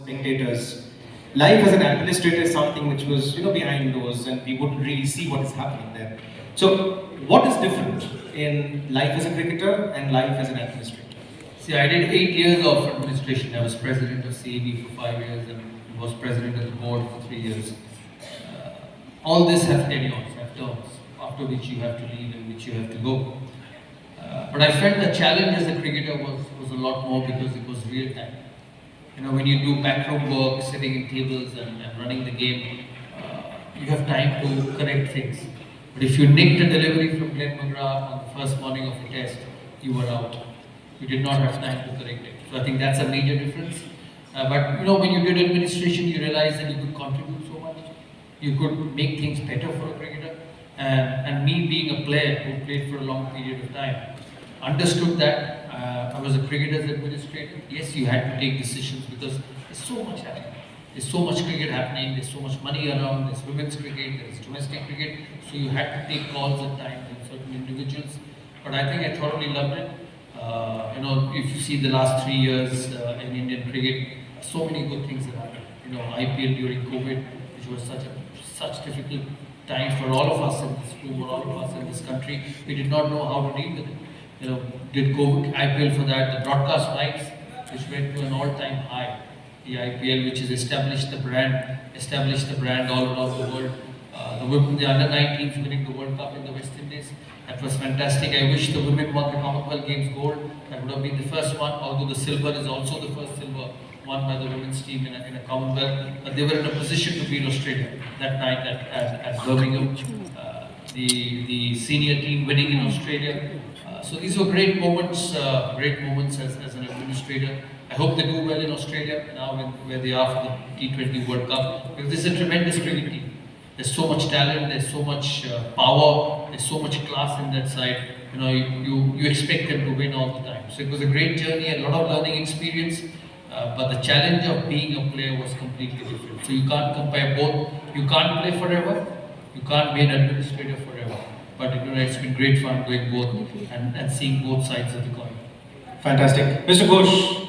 spectators. Life as an administrator is something which was, behind doors, and we wouldn't really see what is happening there. So, what is different in life as a cricketer and life as an administrator? See, I did 8 years of administration. I was president of CAB for 5 years and was president of the board for 3 years. All this have tenures, have terms, after which you have to leave and which you have to go. But I felt the challenge as a cricketer was a lot more because it was real time. When you do backroom work, sitting in tables and running the game, you have time to correct things. But if you nicked a delivery from Glenn McGrath on the first morning of a test, you were out. You did not have time to correct it. So I think that's a major difference. But when you did administration, you realized that you could contribute so much. You could make things better for a cricketer. And me being a player who played for a long period of time, understood that. I was a cricketer's administrator. Yes, you had to take decisions because there's so much happening. There's so much cricket happening, there's so much money around, there's women's cricket, there's domestic cricket. So you had to take calls at times on certain individuals. But I think I thoroughly loved it. If you see the last 3 years in Indian cricket, so many good things have happened. IPL during COVID, which was such difficult time for all of us in this room, or all of us in this country. We did not know how to deal with it. Did COVID IPL for that, the broadcast rights, which went to an all-time high. The IPL, which has established the brand all around the world. The under-19s winning the World Cup in the West Indies. That was fantastic. I wish the women won the Commonwealth Games gold. That would have been the first one, although the silver is also the first silver won by the women's team in a Commonwealth. But they were in a position to beat Australia that night at Birmingham. The senior team winning in Australia. So these were great moments as an administrator. I hope they do well in Australia now where they are for the T20 World Cup, because this is a tremendous cricket team. There's so much talent, there's so much power, there's so much class in that side. You expect them to win all the time. So it was a great journey, a lot of learning experience. But the challenge of being a player was completely different. So you can't compare both. You can't play forever. You can't be an administrator forever. But it's been great fun doing both and seeing both sides of the coin. Fantastic. Mr. Ghosh,